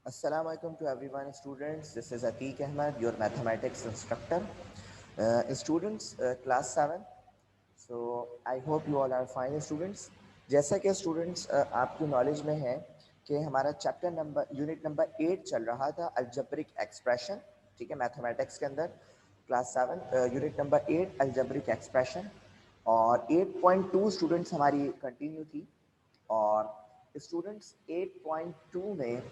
Assalamu alaikum to everyone, students. This is Atiq Ahmed, your mathematics instructor. Students, class 7. So I hope you all are fine, students. जैसा कि students आपकी knowledge में है कि हमारा chapter number unit number 8 चल रहा था अलजेब्रिक एक्सप्रेशन, ठीक है, मैथमेटिक्स के अंदर class 7 unit number 8 algebraic expression और 8.2 स्टूडेंट्स हमारी कंटिन्यू थी। और स्टूडेंट्स 8.2 में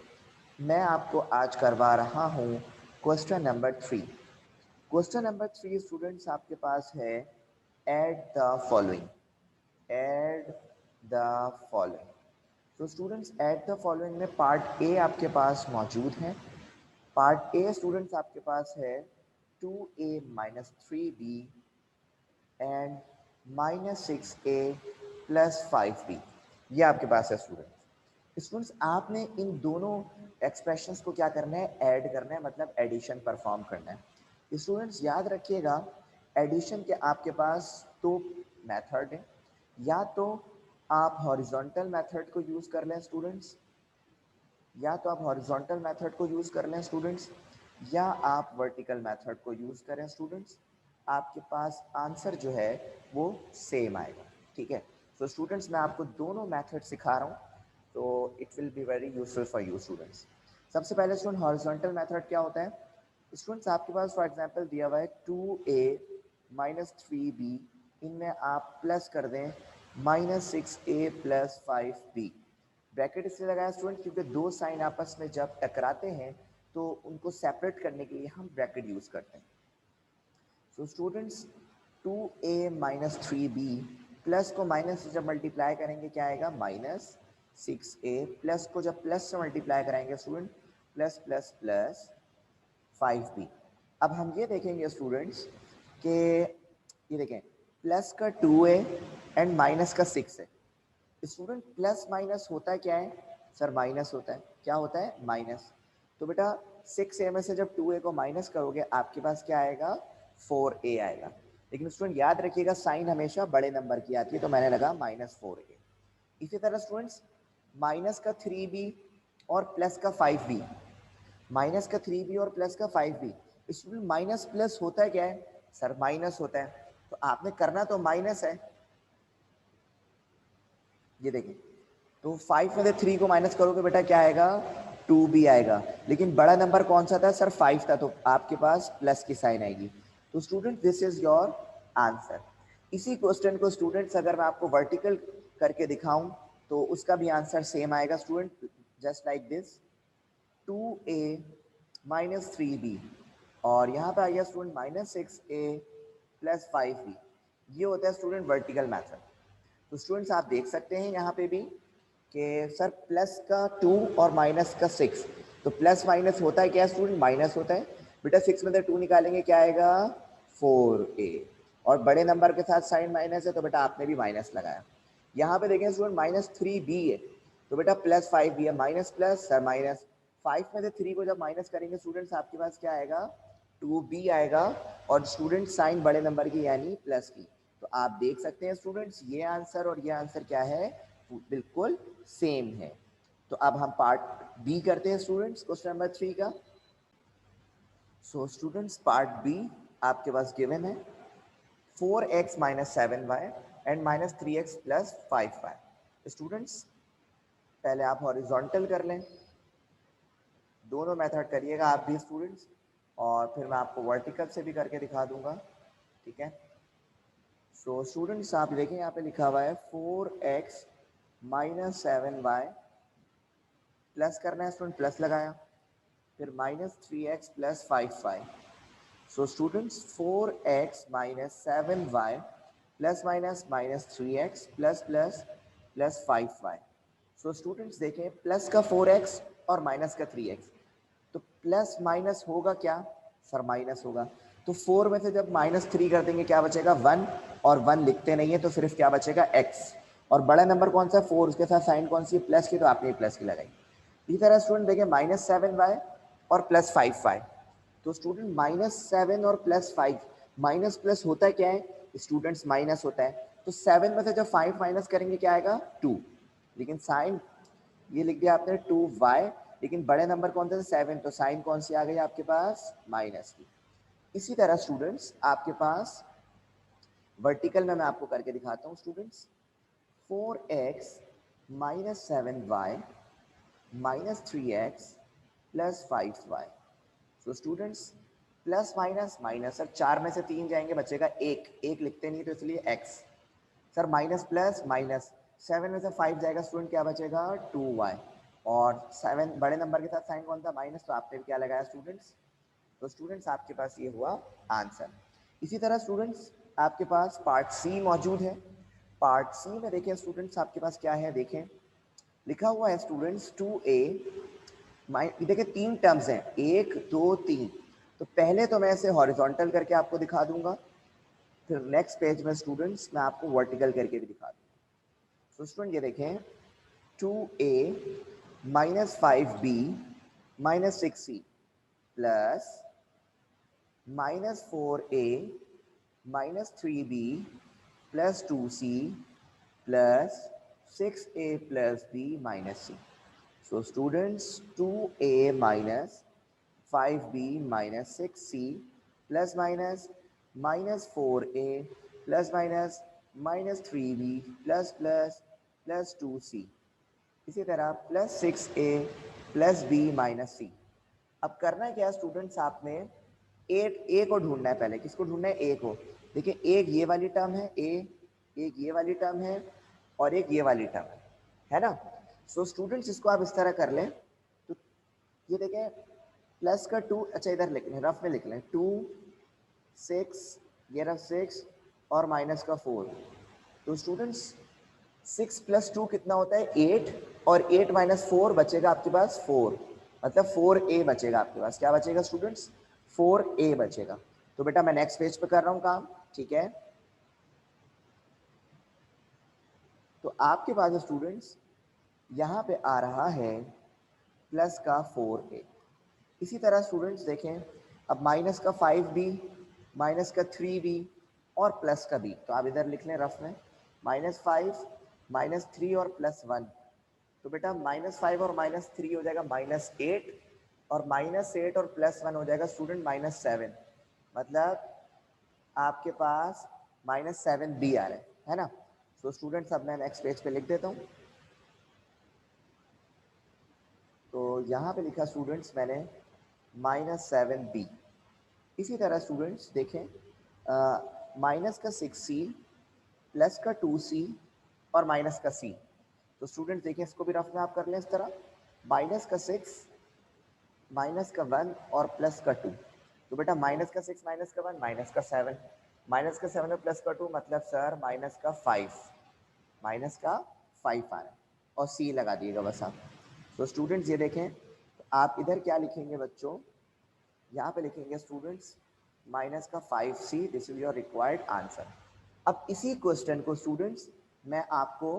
मैं आपको आज करवा रहा हूँ question number 3। Question number 3 students आपके पास है add the following. Add the following. तो स्टूडेंट्स ऐड द फॉलोइंग में पार्ट ए आपके पास मौजूद है। पार्ट ए स्टूडेंट्स आपके पास है 2a minus 3b and minus 6a plus 5b। ये आपके पास है स्टूडेंट्स आपने इन दोनों एक्सप्रेशंस को क्या करना है, ऐड करना है, मतलब एडिशन परफॉर्म करना है। स्टूडेंट्स याद रखिएगा, एडिशन के आपके पास दो मेथड है। या तो आप हॉरिजॉन्टल मेथड को यूज़ कर लें स्टूडेंट्स, या तो आप हॉरिजॉन्टल मेथड को यूज़ कर लें स्टूडेंट्स, या आप वर्टिकल मेथड को यूज़ करें स्टूडेंट्स। आपके पास आंसर जो है वो सेम आएगा, ठीक है। सो स्टूडेंट्स मैं आपको दोनों मेथड सिखा रहा हूँ, तो it will be very useful for you students. सबसे पहले स्टूडेंट हॉरिजॉन्टल मेथड क्या होता है। स्टूडेंट्स आपके पास फॉर एग्जांपल दिया हुआ है 2a माइनस 3b, इनमें आप प्लस कर दें minus 6a plus 5b। Bracket इसलिए लगाया स्टूडेंट क्योंकि दो साइन आपस में जब टकराते हैं तो उनको सेपरेट करने के लिए हम ब्रैकेट यूज करते हैं। So students 2a minus 3b plus को माइनस से जब मल्टीप्लाई करेंगे क्या आएगा, माइनस 6a, प्लस को जब प्लस से मल्टीप्लाई कराएंगे student plus plus plus 5b। अब हम ये देखेंगे स्टूडेंट्स कि ये देखें प्लस का 2a एंड माइनस का 6 है। स्टूडेंट प्लस माइनस होता है क्या है सर, माइनस होता है। क्या होता है, माइनस। तो बेटा 6a में से जब 2a को माइनस करोगे आपके पास क्या आएगा, 4a आएगा। लेकिन स्टूडेंट याद रखिएगा साइन हमेशा बड़े नंबर की आती है, तो मैंने लगा माइनस 4a। इसी तरह स्टूडेंट्स माइनस का 3b और प्लस का 5b, माइनस का 3b और प्लस का 5b। स्टूडेंट माइनस प्लस होता है क्या है सर, माइनस होता है। तो आपने करना तो माइनस है, ये देखिए। तो 5 में से 3 को माइनस करोगे बेटा क्या आएगा, 2b आएगा। लेकिन बड़ा नंबर कौन सा था सर, 5 था, तो आपके पास प्लस की साइन आएगी। तो student this is your answer. इसी क्वेश्चन को स्टूडेंट्स अगर मैं आपको वर्टिकल करके दिखाऊं तो उसका भी आंसर सेम आएगा student, just like this 2a minus 3b और यहाँ पे आ गया student minus 6a plus 5b। ये होता है स्टूडेंट वर्टिकल मैथड। तो स्टूडेंट्स आप देख सकते हैं यहाँ पे भी कि सर प्लस का 2 और माइनस का 6, तो प्लस माइनस होता है क्या स्टूडेंट, माइनस होता है। बेटा 6 में से 2 निकालेंगे क्या आएगा, 4a। और बड़े नंबर के साथ साइन माइनस है तो बेटा आपने भी माइनस लगाया। यहाँ पे देखें स्टूडेंट माइनस 3b है, तो बेटा प्लस 5b है, माइनस प्लस सर माइनस। 5 में से 3 को जब माइनस करेंगे स्टूडेंट्स आपके पास क्या आएगा, 2b आएगा। और स्टूडेंट साइन बड़े नंबर की यानी प्लस की। तो आप देख सकते हैं स्टूडेंट्स ये आंसर और ये आंसर क्या है, बिल्कुल सेम है। तो अब हम पार्ट बी करते हैं स्टूडेंट्स क्वेश्चन नंबर 3 का। सो स्टूडेंट्स पार्ट बी आपके पास गिवन है 4x minus 7y and minus 3x plus 5y। Students पहले आप हॉरिजॉन्टल कर लें, दोनों मेथड करिएगा आप भी स्टूडेंट्स, और फिर मैं आपको वर्टिकल से भी करके दिखा दूंगा, ठीक है। सो स्टूडेंट्स आप देखें यहाँ पे लिखा हुआ है 4x माइनस 7y, प्लस करना है स्टूडेंट, प्लस लगाया, फिर minus 3x plus 5y। So students 4x minus 7y plus minus minus 3x plus plus plus 5y। So students देखें प्लस का 4x और माइनस का 3x, तो प्लस माइनस होगा क्या सर, माइनस होगा। तो 4 में से जब माइनस 3 कर देंगे क्या बचेगा, 1, और 1 लिखते नहीं है तो सिर्फ क्या बचेगा, x। और बड़ा नंबर कौन सा है, 4, उसके साथ साइन कौन सी है, प्लस की, तो आपने प्लस की लगाई। इसी तरह स्टूडेंट देखिए माइनस 7y और प्लस 5y। तो स्टूडेंट माइनस 7 और प्लस 5, माइनस प्लस होता है क्या है स्टूडेंट्स, माइनस होता है। तो 7 में से जब 5 माइनस करेंगे क्या आएगा, 2। लेकिन साइन ये लिख दिया आपने 2y, लेकिन बड़े नंबर कौन थे 7, तो साइन कौन सी आ गई आपके पास माइनस की। इसी तरह स्टूडेंट्स आपके पास वर्टिकल में मैं आपको करके दिखाता हूँ students. 4x minus 7y minus 3x plus 5y। So students plus minus minus, sir 4 में से 3 जाएंगे बचेगा एक, एक लिखते नहीं तो इसलिए x। Sir minus plus minus, 7 में से 5 जाएगा स्टूडेंट, क्या बचेगा 2y। और 7 बड़े नंबर के साथ साइन कौन था माइनस, तो आपने क्या लगाया स्टूडेंट्स। तो स्टूडेंट्स आपके पास ये हुआ आंसर। इसी तरह स्टूडेंट्स आपके पास पार्ट सी मौजूद है। पार्ट सी में देखें स्टूडेंट्स आपके पास क्या है, देखें लिखा हुआ है स्टूडेंट्स 2a, देखिए 3 टर्म्स हैं 1 2 3। तो पहले तो मैं इसे हॉरिजॉन्टल करके आपको दिखा दूंगा, फिर नेक्स्ट पेज में स्टूडेंट्स मैं आपको वर्टिकल करके भी दिखा दूंगा। तो स्टूडेंट ये देखें 2a minus 5b minus 6c plus minus 4a minus 3b plus 2c plus 6a plus b minus c। So students 2a minus 5b minus 6c plus minus minus 4a plus minus minus 3b plus plus plus 2c, इसी तरह plus 6a plus b minus c। अब करना है क्या students, आपने ए को ढूंढना है, पहले किसको ढूंढना है ए को। देखिए एक ये वाली टर्म है ए, एक ये वाली टर्म है और एक ये वाली टर्म है ना। सो स्टूडेंट्स इसको आप इस तरह कर लें, तो ये देखें प्लस का 2, अच्छा इधर लिख लें, रफ में लिख लें 2 6, ये रफ 6 और माइनस का 4। तो स्टूडेंट्स 6 प्लस 2 कितना होता है 8, और 8 माइनस 4 बचेगा आपके पास 4, मतलब 4a बचेगा आपके पास। क्या बचेगा स्टूडेंट्स 4a बचेगा। तो बेटा मैं नेक्स्ट पेज पे कर रहा हूँ काम, ठीक है। तो आपके पास स्टूडेंट्स यहाँ पे आ रहा है प्लस का 4a। इसी तरह स्टूडेंट्स देखें अब माइनस का 5b माइनस का 3b और प्लस का b, तो आप इधर लिख लें रफ में माइनस 5 माइनस 3 और प्लस 1। तो बेटा माइनस 5 और माइनस 3 हो जाएगा माइनस 8, और माइनस 8 और प्लस 1 हो जाएगा स्टूडेंट माइनस 7, मतलब आपके पास माइनस 7b आ रहा है ना। तो स्टूडेंट्स अब मैं नेक्स्ट पेज पे लिख देता हूँ। तो यहाँ पे लिखा स्टूडेंट्स मैंने माइनस 7b। इसी तरह स्टूडेंट्स देखें माइनस का 6c प्लस का 2c और माइनस का c। तो स्टूडेंट्स देखें इसको भी रफ में आप कर लें इस तरह, माइनस का 6 माइनस का 1 और प्लस का 2। तो बेटा माइनस का 6 माइनस का 1 माइनस का 7, माइनस का 7 और प्लस का 2 मतलब सर माइनस का 5, माइनस का 5 आ रहा है, और c लगा दिएगा बस आप। तो स्टूडेंट्स ये देखें, तो आप इधर क्या लिखेंगे बच्चों, यहाँ पे लिखेंगे स्टूडेंट्स माइनस का 5c, this is your required answer. अब इसी क्वेश्चन को स्टूडेंट्स मैं आपको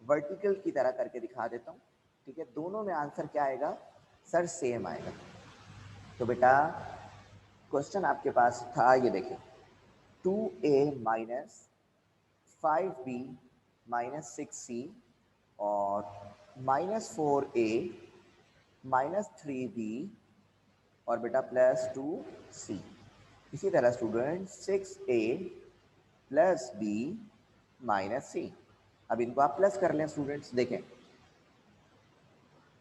वर्टिकल की तरह करके दिखा देता हूँ, ठीक है। दोनों में आंसर क्या आएगा सर सेम आएगा। तो बेटा क्वेश्चन आपके पास था, ये देखिए 2a minus 5b minus 6c और माइनस 4a माइनस 3b और बेटा प्लस 2c। इसी तरह student 6a plus b minus c। अब इनको आप प्लस कर लें स्टूडेंट्स, देखें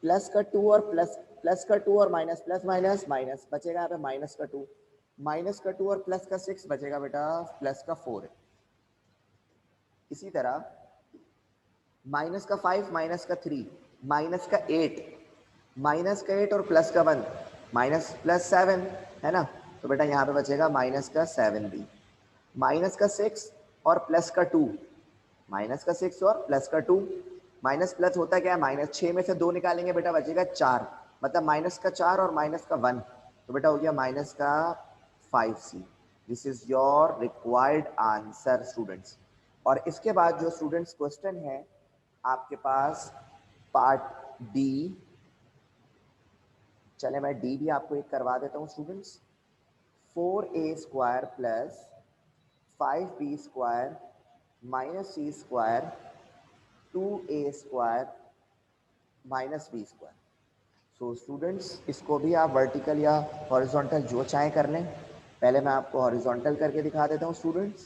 प्लस का 2 और प्लस का 2 और माइनस प्लस माइनस माइनस बचेगा यहाँ पे माइनस का 2, माइनस का 2 और प्लस का 6 बचेगा बेटा प्लस का 4। इसी तरह माइनस का 5 माइनस का 3 माइनस का 8, माइनस का 8 और प्लस का 1 माइनस प्लस 7 है ना। तो बेटा यहाँ पे बचेगा माइनस का 7b, माइनस का 6 और प्लस का 2, माइनस का 6 और प्लस का 2, माइनस प्लस होता क्या है माइनस, 6 में से 2 निकालेंगे बेटा बचेगा 4, मतलब माइनस का 4 और माइनस का 1, तो बेटा हो गया माइनस का 5c। This is your required answer students. और इसके बाद जो स्टूडेंट्स क्वेश्चन है आपके पास पार्ट डी, चले मैं डी भी आपको एक करवा देता हूँ students. 4a square plus 5b square minus c square 2a square minus b square. So students इसको भी आप वर्टिकल या हॉरिजॉन्टल जो चाहें कर लें। पहले मैं आपको हॉरिजॉन्टल करके दिखा देता हूँ स्टूडेंट्स।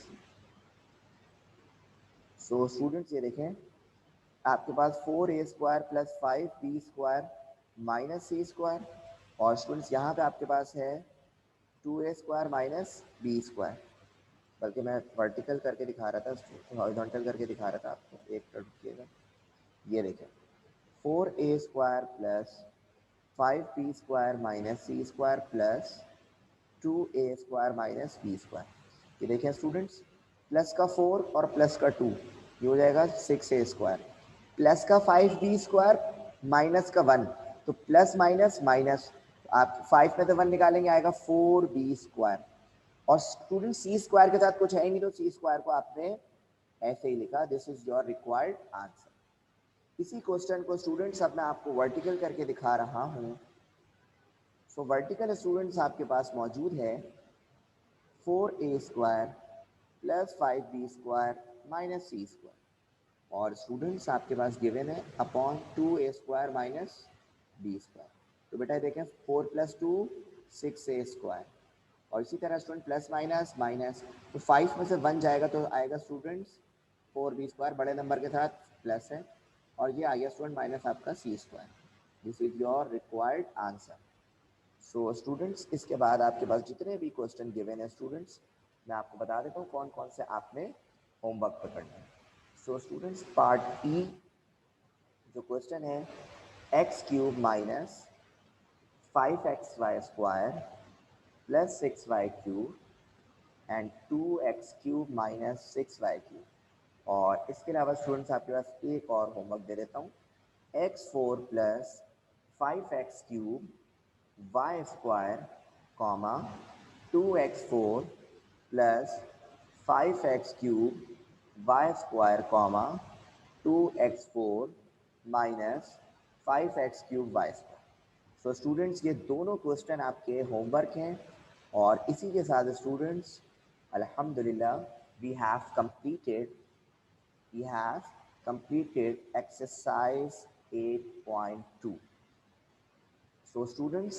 सो स्टूडेंट्स ये देखें, आपके पास 4a² + 5b² - c², और स्टूडेंट्स यहाँ पे आपके पास है 2a² - b²। बल्कि मैं वर्टिकल करके दिखा रहा था, हॉरिजॉन्टल करके दिखा रहा था आपको, एक मिनट रुकिएगा। ये देखें, 4a² + 5b² - c² + 2a² - b²। ये देखें स्टूडेंट्स, प्लस का 4 और प्लस का 2, ये हो जाएगा 6a², प्लस का 5b² माइनस का 1, तो प्लस माइनस माइनस, आप 5 में से 1 निकालेंगे आएगा 4b²। और स्टूडेंट c² के साथ कुछ है ही नहीं, तो c² को आपने ऐसे ही लिखा। This is your required answer. इसी क्वेश्चन को स्टूडेंट्स अब मैं आपको वर्टिकल करके दिखा रहा हूँ। सो वर्टिकल स्टूडेंट्स आपके पास मौजूद है 4a² + 5b² - c², और स्टूडेंट्स आपके पास गिवन है अपॉन 2a² - b²। तो बेटा देखें, 4 + 2 6a², और इसी तरह स्टूडेंट प्लस माइनस माइनस, तो 5 में से 1 जाएगा तो आएगा स्टूडेंट्स 4b², बड़े नंबर के साथ प्लस है, और ये आ गया स्टूडेंट माइनस आपका c²। This is your required answer. So students इसके बाद आपके पास जितने भी क्वेश्चन गिवन है स्टूडेंट्स, मैं आपको बता देता हूँ कौन कौन से आपने होमवर्क पे करना है। सो स्टूडेंट्स पार्ट ई जो क्वेश्चन है, x³ - 5xy² + 6y³ and 2x³ - 6y³। और इसके अलावा स्टूडेंट्स आपके पास एक और होमवर्क दे देता हूँ, x4 + 5x³ y², 2x4 + 5x³ y², 2x4 - 5x³ y²। सो स्टूडेंट्स ये दोनों क्वेश्चन आपके होमवर्क हैं, और इसी के साथ स्टूडेंट्स अल्हम्दुलिल्लाह we have completed exercise 8.2। So students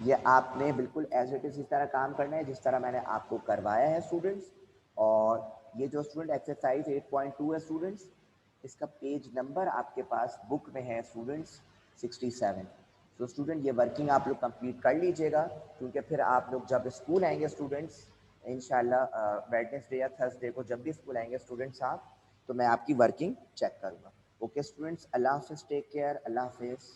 ये आपने बिल्कुल एज इट इज़ इस तरह काम करना है जिस तरह मैंने आपको करवाया है स्टूडेंट्स। और ये जो स्टूडेंट एक्सरसाइज 8.2 है स्टूडेंट्स, इसका पेज नंबर आपके पास बुक में है स्टूडेंट्स 67। सो स्टूडेंट ये वर्किंग आप लोग कंप्लीट कर लीजिएगा, क्योंकि फिर आप लोग जब स्कूल आएंगे स्टूडेंट्स, इंशाल्लाह वेडनेसडे या थर्सडे को जब भी स्कूल आएंगे स्टूडेंट्स आप, तो मैं आपकी वर्किंग चेक करूँगा। ओके स्टूडेंट्स, अल्लाह हाफिज़, टेक केयर, अल्लाह हाफिज़।